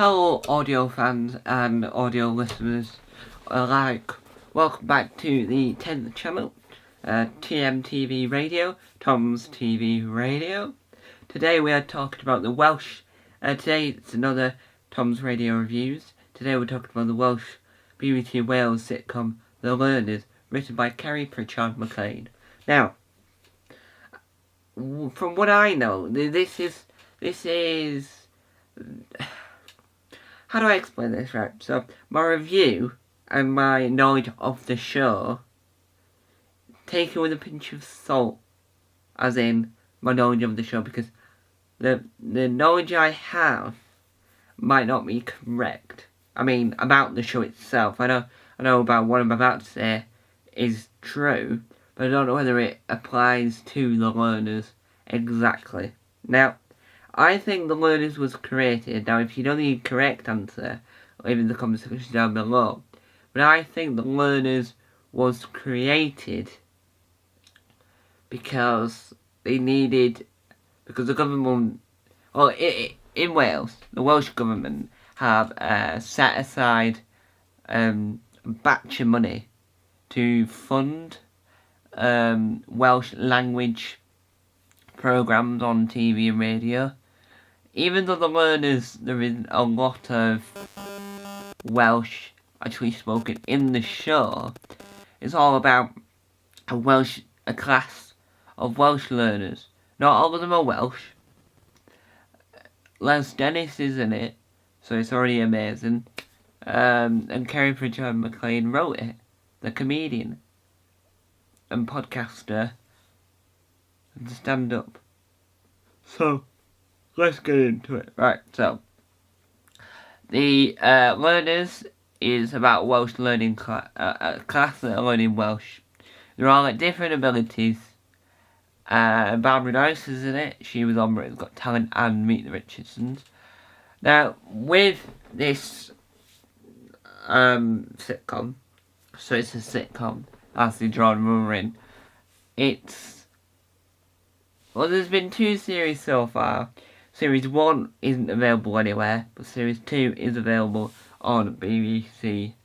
Hello audio fans and audio listeners alike. Welcome back to the 10th channel, TMTV Radio, Tom's TV Radio. Today we are talking about the Welsh, today it's another Tom's Radio Reviews. Today we're talking about the Welsh BBC Wales sitcom The Learners, written by Kerry Pritchard McLean. Now, from what I know, this is how do I explain this, right? So, my review and my knowledge of the show, take it with a pinch of salt, as in my knowledge of the show, because the knowledge I have might not be correct. I mean, about the show itself. I know about what I'm about to say is true, but I don't know whether it applies to The Learners exactly. Now, I think The Learners was created. Now, if you know the correct answer, leave in the comment section down below. But I think The Learners was created because the government, in Wales, the Welsh government have set aside a batch of money to fund Welsh language programmes on TV and radio. Even though The Learners, there is a lot of Welsh actually spoken in the show, it's all about a class of Welsh learners. Not all of them are Welsh. Les Dennis is in it, so it's already amazing. And Kerry Pritchard McLean wrote it, the comedian and podcaster and stand-up. So, let's get into it. Right, so the Learners is about Welsh learning class that are learning Welsh. They're all at different abilities. Barbara Noyce is in it. She was on Britain's Got Talent and Meet the Richardsons. Now, with this sitcom, so it's a sitcom, as the genre in, there's been 2 series so far. Series 1 isn't available anywhere, but Series 2 is available on BBC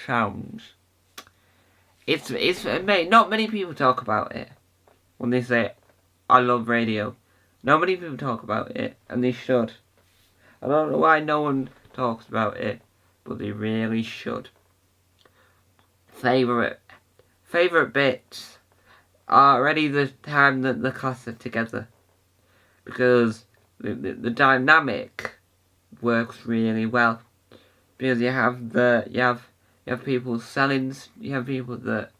Sounds. Not many people talk about it when they say, I love radio. Not many people talk about it, and they should. I don't know why no one talks about it, but they really should. Favourite bits are already the time that the class are together, because the dynamic works really well, because you have people selling, you have people that,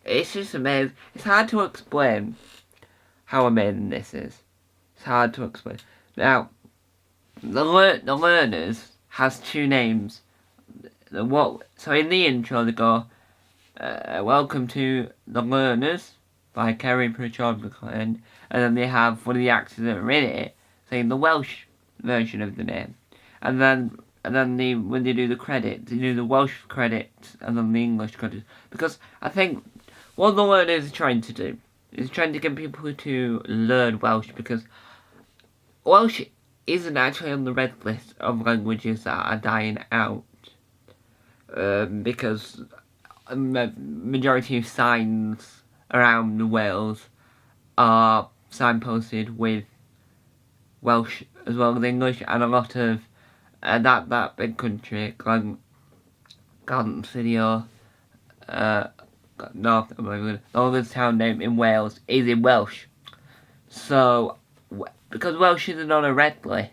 it's just amazing. It's hard to explain how amazing this is. It's hard to explain. Now, the Learners has 2 names. So in the intro they go, welcome to The Learners by Kerry Pritchard McLean, and then they have one of the actors that are in it saying the Welsh version of the name, and then when they do the credits, they do the Welsh credits and then the English credits, because I think what The Learners is trying to do is trying to get people to learn Welsh, because Welsh isn't actually on the red list of languages that are dying out, because a majority of signs around Wales are signposted with Welsh as well as English, and a lot of that big country, Glan City or North, the oldest town name in Wales is in Welsh. So, because Welsh isn't on a red list,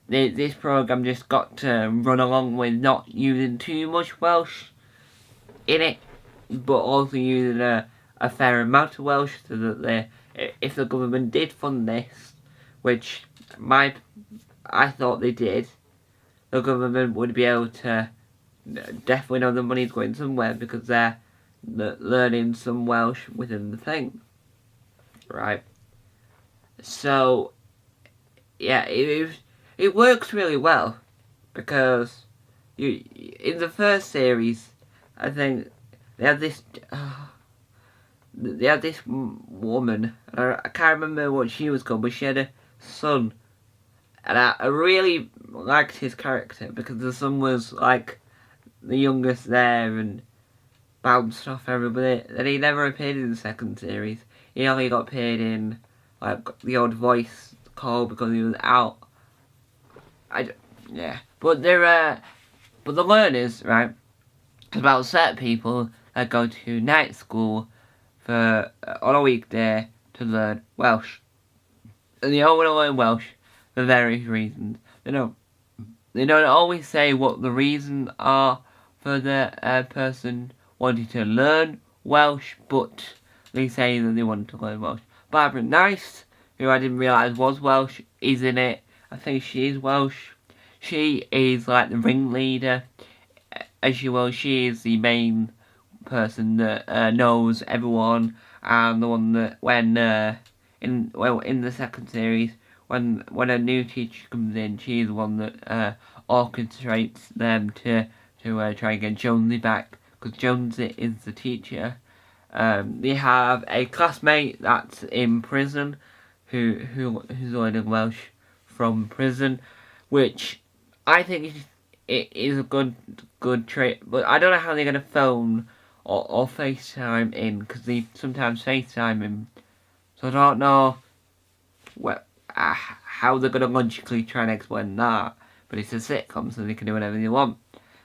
this programme just got to run along with not using too much Welsh in it, but also using a fair amount of Welsh, so that if the government did fund this, which I thought they did, the government would be able to definitely know the money's going somewhere, because they're learning some Welsh within the thing, right? So, yeah, it works really well, because in the first series, I think they had this woman, I can't remember what she was called, but she had a son, And I really liked his character because the son was like the youngest there and bounced off everybody. And he never appeared in the second series. He only got appeared in like the odd voice call because he was out. Yeah, but but the learners, right? It's about certain people that go to night school for on a weekday to learn Welsh, and they all want to learn Welsh for various reasons. They don't always say what the reasons are for the person wanting to learn Welsh, but they say that they want to learn Welsh. Barbara Nice, who I didn't realise was Welsh, is in it. I think she is Welsh. She is like the ringleader, as you will. She is the main person that knows everyone, and the one that when in the second series, when a new teacher comes in, she's the one that orchestrates them to try and get Jonesy back, because Jonesy is the teacher. They have a classmate that's in prison, who's learning Welsh from prison, which I think it is a good trait. But I don't know how they're gonna phone or FaceTime in, because they sometimes FaceTime in. So I don't know how they're gonna logically try and explain that. But it's a sitcom, so they can do whatever they want.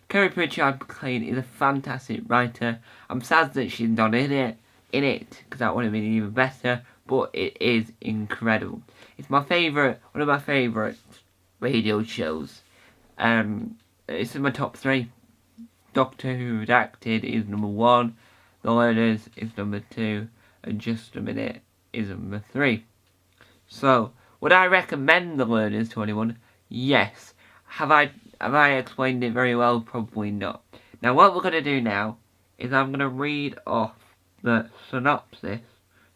Kerry Pritchard McLean is a fantastic writer. I'm sad that she's not in it, because that would have been even better. But it is incredible. It's one of my favourite radio shows. It's in my top 3. Doctor Who Redacted is number 1. The Learners is number 2. And Just a Minute is number 3. So, would I recommend The Learners to anyone? Yes. Have I explained it very well? Probably not. Now, what we're going to do now is I'm going to read off the synopsis.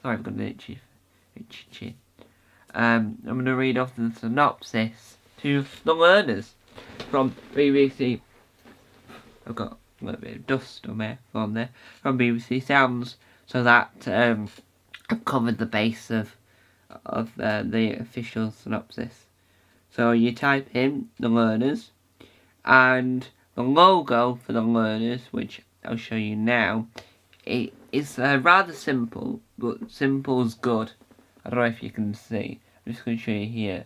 Sorry, I've got an itchy chin. I'm going to read off the synopsis to The Learners from BBC. I've got a little bit of dust on there from BBC Sounds, so that I've covered the base of the official synopsis. So you type in The Learners, and the logo for The Learners, which I'll show you now, it is rather simple, but simple's good. I don't know if you can see. I'm just going to show you here.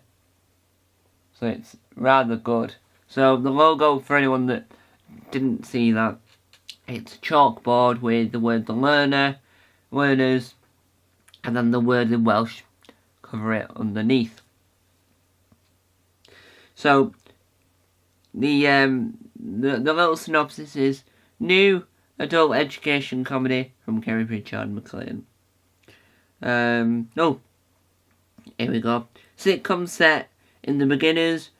So it's rather good. So the logo, for anyone that didn't see that, it's a chalkboard with the word The Learners, and then the word in Welsh, cover it underneath. So the little synopsis is new adult education comedy from Kerry Pritchard McLean. Here we go. Sitcom set in the beginners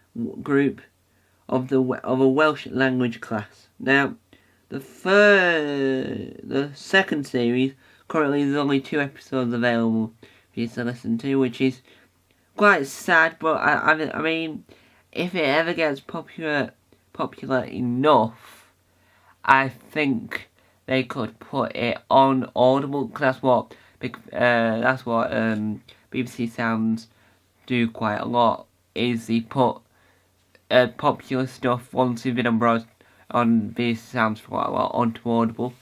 group of a Welsh language class. Now, the second series, currently there's only 2 episodes available for you to listen to, which is quite sad. But I mean, if it ever gets popular enough, I think they could put it on Audible, because that's what BBC Sounds do quite a lot, is they put popular stuff once they've been on BBC Sounds for quite a while onto Audible,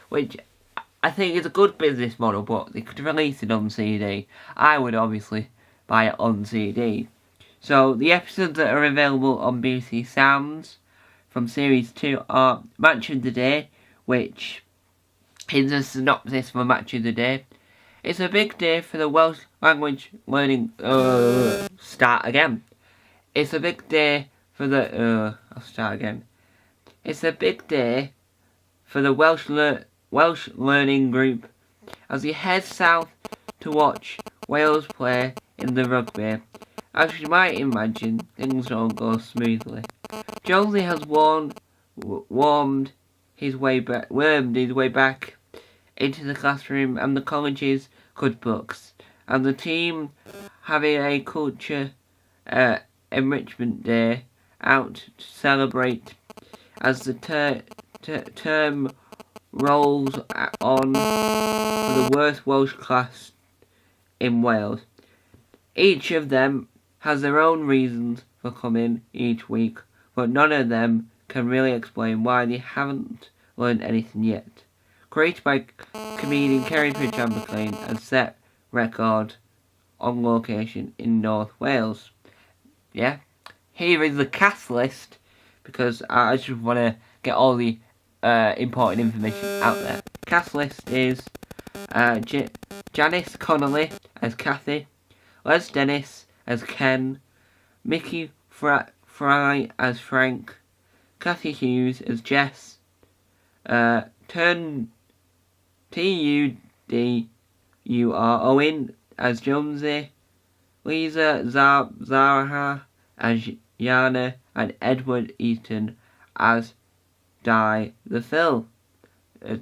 which I think is a good business model, but they could release it on CD. I would obviously buy it on CD. So the episodes that are available on BBC Sounds from Series 2 are Match of the Day, which is a synopsis for Match of the Day. It's a big day for the Welsh language learning... start again. It's a big day for the... I'll start again. It's a big day for the Welsh learning group as he heads south to watch Wales play in the rugby. As you might imagine, things don't go smoothly. Jonesy has wormed his way back into the classroom and the college's good books, and the team having a culture enrichment day out to celebrate as the term rolls on for the worst Welsh class in Wales. Each of them has their own reasons for coming each week, but none of them can really explain why they haven't learned anything yet. Created by comedian Kerry Pritchard-McLean and set record on location in North Wales. Yeah, here is the cast list, because I just want to get all the important information out there. Cast list is Janice Connolly as Kathy, Les Dennis as Ken, Mickey Fry as Frank, Kathy Hughes as Jess, Tudor Owen as Jonesy, Lisa Zaraha as Yana, and Edward Eaton as Di the Film.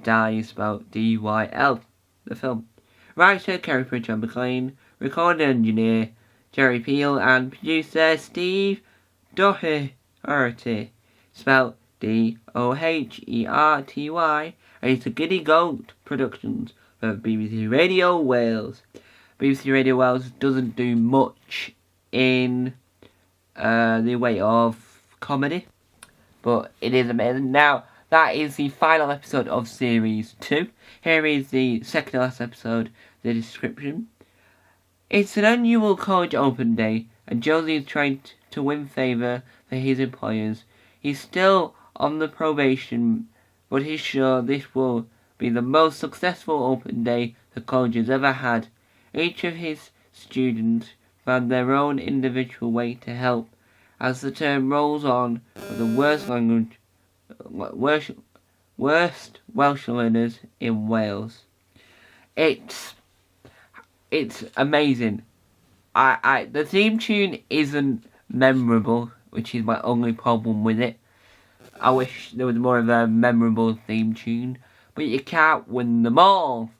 Di is spelled D-Y-L, the film. Writer Kerry Pritchard-McLean, recording engineer Jerry Peel, and producer Steve Doherty, spelled D-O-H-E-R-T-Y, and it's a Giddy Goat Productions for BBC Radio Wales. BBC Radio Wales doesn't do much in the way of comedy, but it is amazing. Now, that is the final episode of Series 2. Here is the second to last episode, the description. It's an annual college open day, and Josie is trying to win favour for his employers. He's still on the probation, but he's sure this will be the most successful open day the college has ever had. Each of his students found their own individual way to help. As the term rolls on, with the worst Welsh learners in Wales. It's amazing. The theme tune isn't memorable, which is my only problem with it. I wish there was more of a memorable theme tune, but you can't win them all.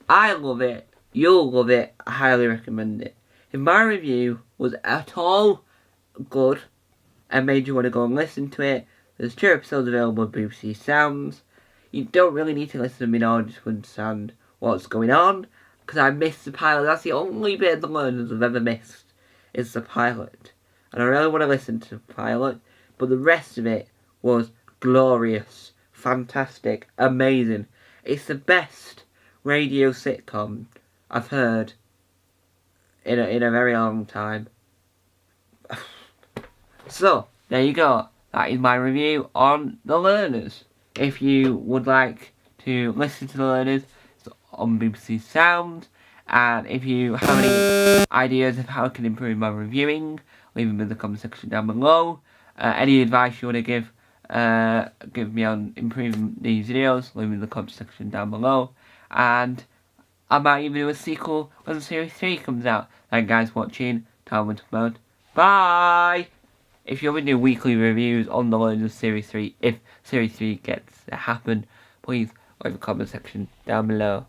I love it. You'll love it. I highly recommend it. If my review was at all good and made you want to go and listen to it, there's 2 episodes available on BBC Sounds. You don't really need to listen to me in order to understand what's going on, because I missed the pilot. That's the only bit of the learners I've ever missed, is the pilot. And I really want to listen to the pilot, but the rest of it was glorious, fantastic, amazing. It's the best radio sitcom I've heard in a very long time. So, there you go. That is my review on The Learners. If you would like to listen to The Learners, it's on BBC Sound. And if you have any ideas of how I can improve my reviewing, leave them in the comment section down below. Any advice you want to give me on improving these videos, leave them in the comment section down below. And I might even do a sequel when Series 3 comes out. Thank you guys for watching. Tom and Bye! If you ever do weekly reviews on The Learners Series 3, if Series 3 gets to happen, please leave a comment section down below.